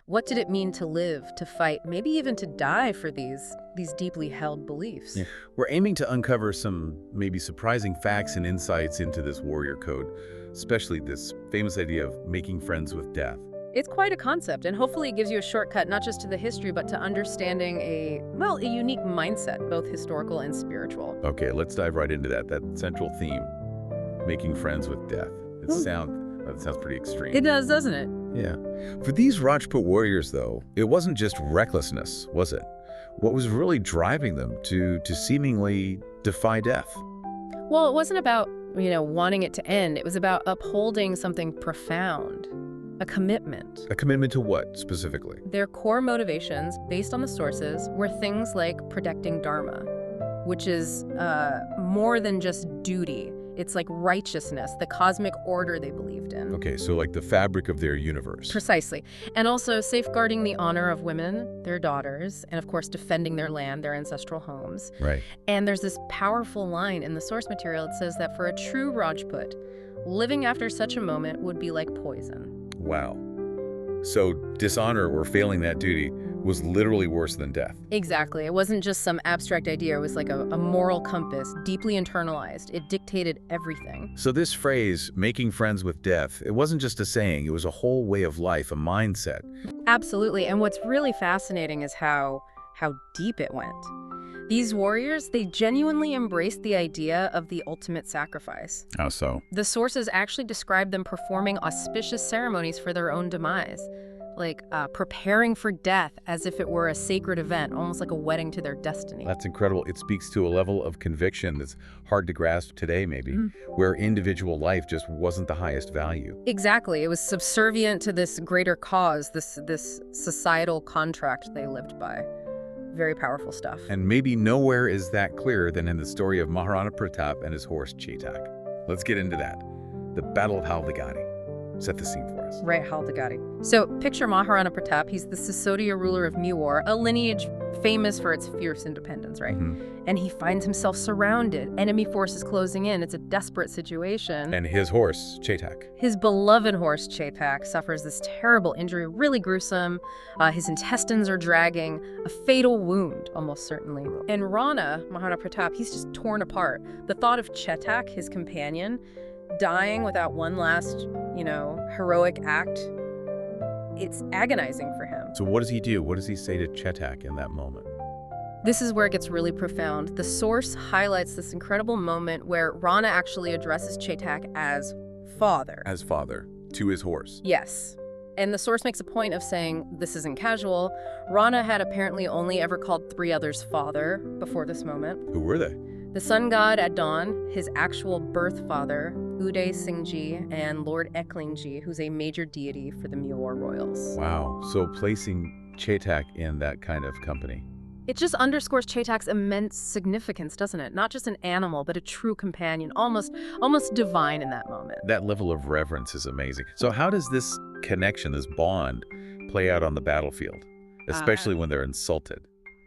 What did it mean to live, to fight, maybe even to die for these deeply held beliefs? Yeah. We're aiming to uncover some maybe surprising facts and insights into this warrior code, especially this famous idea of making friends with death. It's quite a concept, and hopefully it gives you a shortcut not just to the history, but to understanding a unique mindset, both historical and spiritual. Okay, let's dive right into that central theme, making friends with death. That sounds pretty extreme. It does, doesn't it? Yeah. For these Rajput warriors, though, it wasn't just recklessness, was it? What was really driving them to seemingly defy death? Well, it wasn't about, wanting it to end. It was about upholding something profound, a commitment. A commitment to what, specifically? Their core motivations, based on the sources, were things like protecting Dharma, which is more than just duty. It's like righteousness, the cosmic order they believed in. Okay, so like the fabric of their universe. Precisely. And also safeguarding the honor of women, their daughters, and of course defending their land, their ancestral homes. Right. And there's this powerful line in the source material. It says that for a true Rajput, living after such a moment would be like poison. Wow. So dishonor or failing that duty was literally worse than death. Exactly. It wasn't just some abstract idea. It was like a moral compass, deeply internalized. It dictated everything. So this phrase, making friends with death, it wasn't just a saying, it was a whole way of life, a mindset. Absolutely. And what's really fascinating is how deep it went. These warriors, they genuinely embraced the idea of the ultimate sacrifice. How so? The sources actually describe them performing auspicious ceremonies for their own demise, like preparing for death as if it were a sacred event, almost like a wedding to their destiny. That's incredible. It speaks to a level of conviction that's hard to grasp today, maybe, where individual life just wasn't the highest value. Exactly. It was subservient to this greater cause, this societal contract they lived by. Very powerful stuff. And maybe nowhere is that clearer than in the story of Maharana Pratap and his horse Chetak. Let's get into that. The Battle of Haldagati. Set the scene for us. Right, Haldagati. So picture Maharana Pratap. He's the Sisodia ruler of Mewar, a lineage famous for its fierce independence, right? And he finds himself surrounded. Enemy forces closing in. It's a desperate situation. And his horse, Chetak. His beloved horse, Chetak, suffers this terrible injury, really gruesome. His intestines are dragging, a fatal wound, almost certainly. And Rana, Maharana Pratap, he's just torn apart. The thought of Chetak, his companion, dying without one last, heroic act, it's agonizing for him. So what does he do? What does he say to Chetak in that moment? This is where it gets really profound. The source highlights this incredible moment where Rana actually addresses Chetak as father. As father, to his horse. Yes. And the source makes a point of saying this isn't casual. Rana had apparently only ever called 3 others father before this moment. Who were they? The sun god at dawn, his actual birth father, Uday Singhji, and Lord Eklingji, who's a major deity for the Mewar royals. Wow. So placing Chetak in that kind of company. It just underscores Chetak's immense significance, doesn't it? Not just an animal, but a true companion, almost divine in that moment. That level of reverence is amazing. So how does this connection, this bond, play out on the battlefield, especially when they're insulted?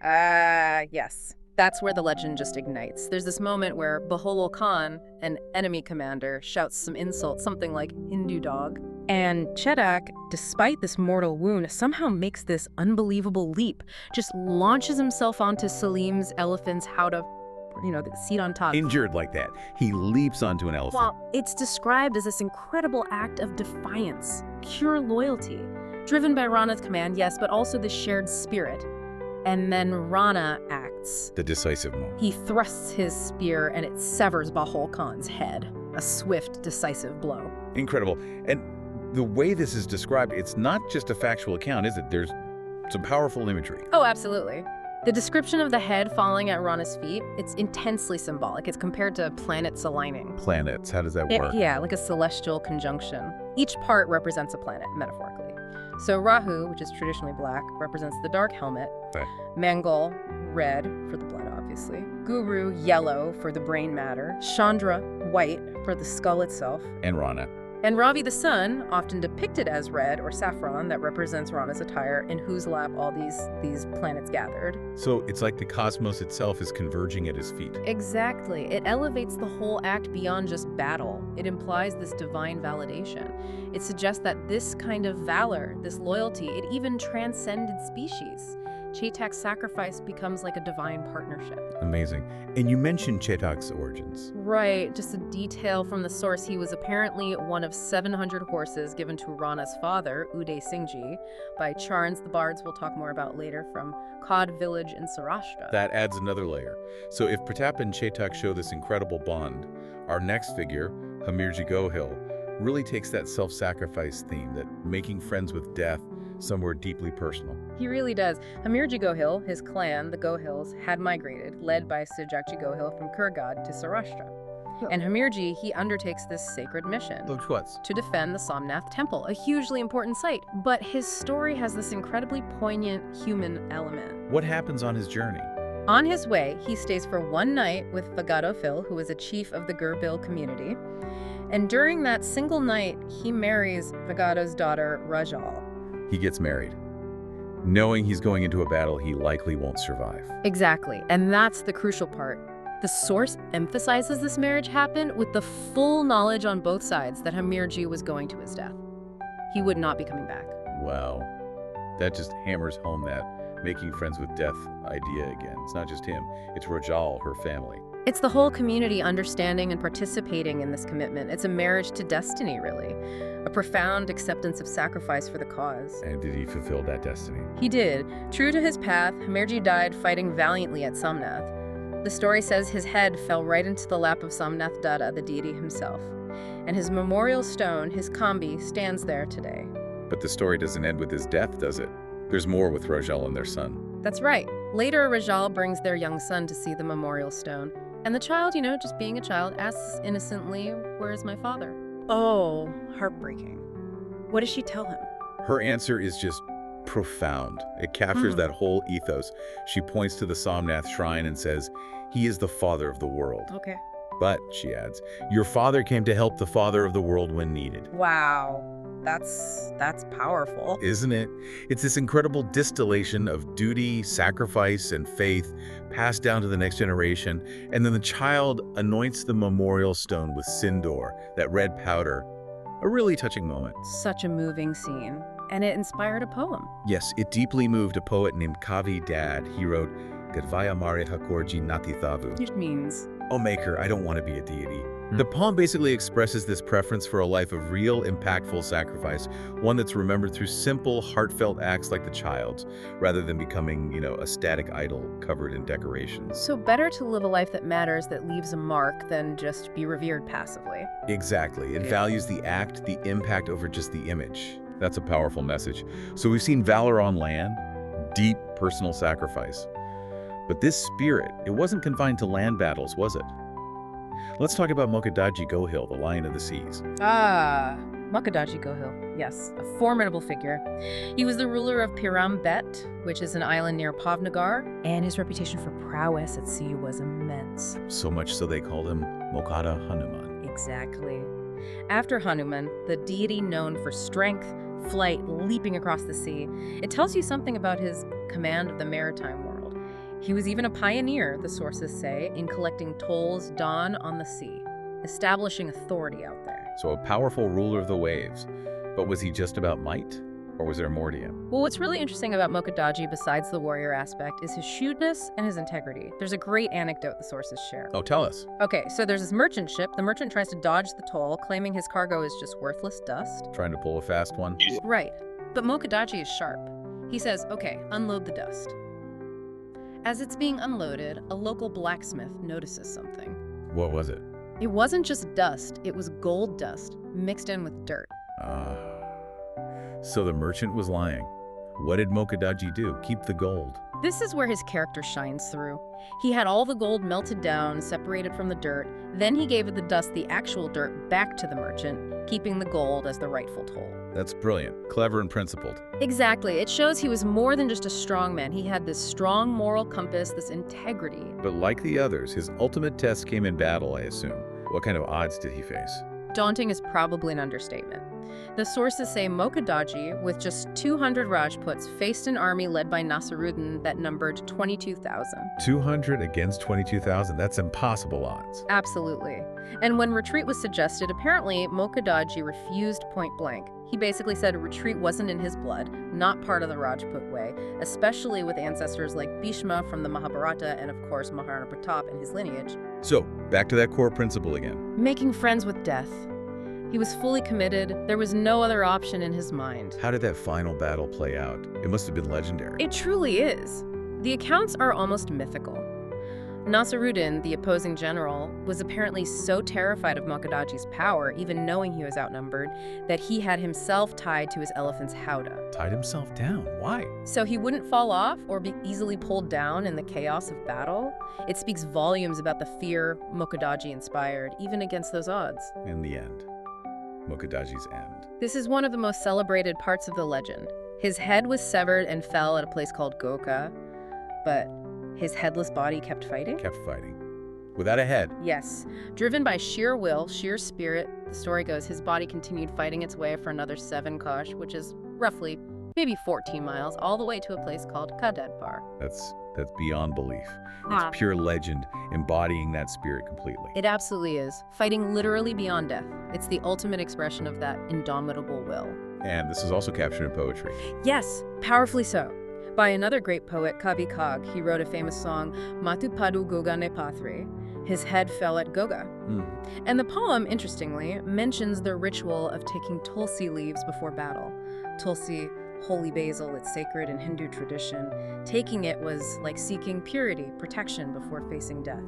Yes. That's where the legend just ignites. There's this moment where Baholul Khan, an enemy commander, shouts some insult, something like Hindu dog. And Chetak, despite this mortal wound, somehow makes this unbelievable leap, just launches himself onto Salim's elephant's howdah, the seat on top. Injured like that, he leaps onto an elephant. Well, it's described as this incredible act of defiance, pure loyalty, driven by Rana's command, yes, but also the shared spirit. And then Rana acts. The decisive moment. He thrusts his spear and it severs Bahul Khan's head. A swift, decisive blow. Incredible. And the way this is described, it's not just a factual account, is it? There's some powerful imagery. Oh, absolutely. The description of the head falling at Rana's feet, it's intensely symbolic. It's compared to planets aligning. Planets, how does that work? Yeah, like a celestial conjunction. Each part represents a planet, metaphorically. So Rahu, which is traditionally black, represents the dark helmet. Right. Mangal, red for the blood, obviously. Guru, yellow for the brain matter. Chandra, white for the skull itself. And Rana. And Ravi the sun, often depicted as red or saffron, that represents Rana's attire, in whose lap all these planets gathered. So it's like the cosmos itself is converging at his feet. Exactly. It elevates the whole act beyond just battle. It implies this divine validation. It suggests that this kind of valor, this loyalty, it even transcended species. Chetak's sacrifice becomes like a divine partnership. Amazing. And you mentioned Chetak's origins. Right, just a detail from the source. He was apparently one of 700 horses given to Rana's father, Uday Singhji, by Charns the Bards we'll talk more about later, from Cod village in Saurashtra. That adds another layer. So if Pratap and Chetak show this incredible bond, our next figure, Hamirji Gohil, really takes that self-sacrifice theme, that making friends with death, somewhere deeply personal. He really does. Hamirji Gohil, his clan, the Gohils, had migrated, led by Sijakji Gohil from Kurgad to Saurashtra. And Hamirji, he undertakes this sacred mission to defend the Somnath temple, a hugely important site. But his story has this incredibly poignant human element. What happens on his journey? On his way, he stays for one night with Vagado Phil, who is a chief of the Gurbil community. And during that single night, he marries Vagado's daughter, Rajal. He gets married, knowing he's going into a battle he likely won't survive. Exactly, and that's the crucial part. The source emphasizes this marriage happened with the full knowledge on both sides that Hamirji was going to his death. He would not be coming back. Wow. That just hammers home that making friends with death idea again. It's not just him, it's Rajal, her family. It's the whole community understanding and participating in this commitment. It's a marriage to destiny, really. A profound acceptance of sacrifice for the cause. And did he fulfill that destiny? He did. True to his path, Hamirji died fighting valiantly at Somnath. The story says his head fell right into the lap of Somnath Datta, the deity himself. And his memorial stone, his kambi, stands there today. But the story doesn't end with his death, does it? There's more with Rajal and their son. That's right. Later, Rajal brings their young son to see the memorial stone. And the child, just being a child, asks innocently, "Where's my father?" Oh, heartbreaking. What does she tell him? Her answer is just profound. It captures that whole ethos. She points to the Somnath shrine and says, "He is the father of the world." Okay. But, she adds, "Your father came to help the father of the world when needed." Wow. That's powerful. Isn't it? It's this incredible distillation of duty, sacrifice, and faith passed down to the next generation, and then the child anoints the memorial stone with sindoor, that red powder. A really touching moment. Such a moving scene. And it inspired a poem. Yes, it deeply moved a poet named Kavi Dad. He wrote, "Gadvaya Mare Hakorji Natithavu." It means, "Oh Maker, I don't want to be a deity." The poem basically expresses this preference for a life of real, impactful sacrifice, one that's remembered through simple, heartfelt acts like the child's, rather than becoming, a static idol covered in decorations. so better to live a life that matters, that leaves a mark, than just be revered passively. Exactly. It values the act, the impact over just the image. That's a powerful message. So we've seen valor on land, deep personal sacrifice. But this spirit, it wasn't confined to land battles, was it? Let's talk about Mokadaji Gohil, the Lion of the Seas. Mokadaji Gohil, yes, a formidable figure. He was the ruler of Piram Bet, which is an island near Pavnagar, and his reputation for prowess at sea was immense. So much so they called him Mokada Hanuman. Exactly. After Hanuman, the deity known for strength, flight, leaping across the sea, it tells you something about his command of the maritime world. He was even a pioneer, the sources say, in collecting tolls dawn on the sea, establishing authority out there. So a powerful ruler of the waves. But was he just about might? Or was there more to him? Well, what's really interesting about Mokadaji, besides the warrior aspect, is his shrewdness and his integrity. There's a great anecdote the sources share. Oh, tell us. Okay, so there's this merchant ship. The merchant tries to dodge the toll, claiming his cargo is just worthless dust. Trying to pull a fast one? Right. But Mokadaji is sharp. He says, "Okay, unload the dust." As it's being unloaded, a local blacksmith notices something. What was it? It wasn't just dust, it was gold dust mixed in with dirt. So the merchant was lying. What did Mokadaji do? Keep the gold. This is where his character shines through. He had all the gold melted down, separated from the dirt. Then he gave the dust, the actual dirt, back to the merchant, keeping the gold as the rightful toll. That's brilliant, clever and principled. Exactly. It shows he was more than just a strong man. He had this strong moral compass, this integrity. But like the others, his ultimate test came in battle, I assume. What kind of odds did he face? Daunting is probably an understatement. The sources say Mokkadaji, with just 200 Rajputs, faced an army led by Nasiruddin that numbered 22,000. 200 against 22,000. That's impossible odds. Absolutely. And when retreat was suggested, apparently Mokkadaji refused point blank. He basically said retreat wasn't in his blood, not part of the Rajput way, especially with ancestors like Bhishma from the Mahabharata and, of course, Maharana Pratap and his lineage. So, back to that core principle again. Making friends with death. He was fully committed. There was no other option in his mind. How did that final battle play out? It must have been legendary. It truly is. The accounts are almost mythical. Nasiruddin, the opposing general, was apparently so terrified of Mokkadaji's power, even knowing he was outnumbered, that he had himself tied to his elephant's howdah. Tied himself down. Why? So he wouldn't fall off or be easily pulled down in the chaos of battle. It speaks volumes about the fear Mokkadaji inspired, even against those odds. In the end. Mokkadaji's end. This is one of the most celebrated parts of the legend. His head was severed and fell at a place called Goka, but his headless body kept fighting? Kept fighting. Without a head. Yes. Driven by sheer will, sheer spirit, the story goes, his body continued fighting its way for another 7 kosh, which is roughly maybe 14 miles, all the way to a place called Kadadpar. That's beyond belief. Ah. It's pure legend, embodying that spirit completely. It absolutely is. Fighting literally beyond death. It's the ultimate expression of that indomitable will. And this is also captured in poetry. Yes, powerfully so. By another great poet, Kavi Kagh, he wrote a famous song, Matupadu Gogane Pathre. His head fell at Goga. And the poem, interestingly, mentions the ritual of taking tulsi leaves before battle. Tulsi, holy basil, it's sacred in Hindu tradition. Taking it was like seeking purity, protection before facing death.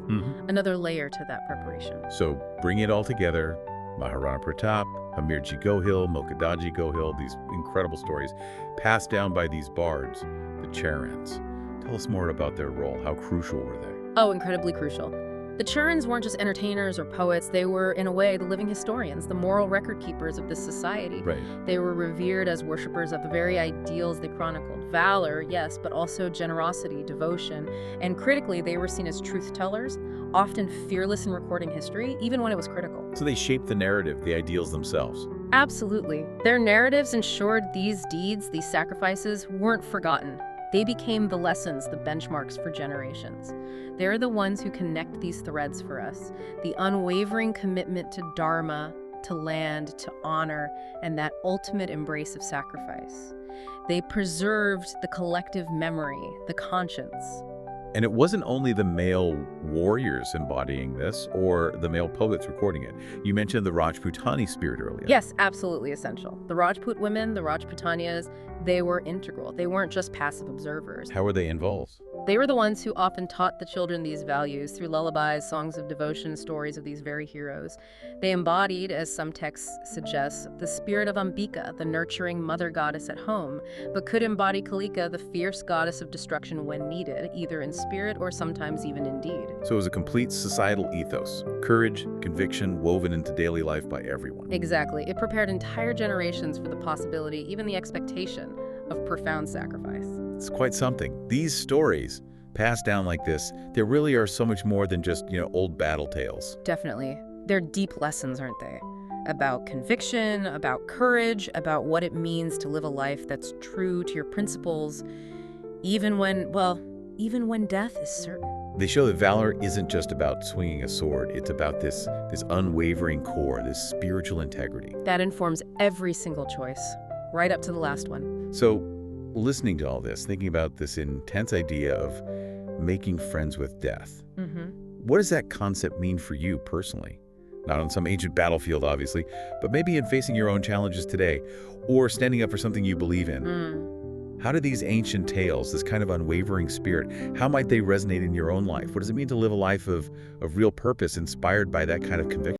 Another layer to that preparation. So, bring it all together. Maharana Pratap, Hamirji Gohil, Mokkadaji Gohil, these incredible stories passed down by these bards, the Charans. Tell us more about their role. How crucial were they? Oh, incredibly crucial. The Charans weren't just entertainers or poets. They were, in a way, the living historians, the moral record keepers of this society. Right. They were revered as worshippers of the very ideals they chronicled. Valor, yes, but also generosity, devotion, and critically, they were seen as truth tellers, often fearless in recording history, even when it was critical. So they shaped the narrative, the ideals themselves. Absolutely. Their narratives ensured these deeds, these sacrifices, weren't forgotten. They became the lessons, the benchmarks for generations. They're the ones who connect these threads for us, the unwavering commitment to dharma, to land, to honor, and that ultimate embrace of sacrifice. They preserved the collective memory, the conscience. And it wasn't only the male warriors embodying this or the male poets recording it. You mentioned the Rajputani spirit earlier. Yes, absolutely essential. The Rajput women, the Rajputanias, they were integral. They weren't just passive observers. How were they involved? They were the ones who often taught the children these values through lullabies, songs of devotion, stories of these very heroes. They embodied, as some texts suggest, the spirit of Ambika, the nurturing mother goddess at home, but could embody Kalika, the fierce goddess of destruction when needed, either in spirit or sometimes even in deed. So it was a complete societal ethos, courage, conviction woven into daily life by everyone. Exactly. It prepared entire generations for the possibility, even the expectation, of profound sacrifice. It's quite something. These stories passed down like this, there really are so much more than just, old battle tales. Definitely. They're deep lessons, aren't they? About conviction, about courage, about what it means to live a life that's true to your principles, even when death is certain. They show that valor isn't just about swinging a sword. It's about this unwavering core, this spiritual integrity. That informs every single choice, right up to the last one. So, listening to all this, thinking about this intense idea of making friends with death, what does that concept mean for you personally? Not on some ancient battlefield, obviously, but maybe in facing your own challenges today, or standing up for something you believe in. How do these ancient tales, this kind of unwavering spirit, how might they resonate in your own life? What does it mean to live a life of real purpose inspired by that kind of conviction?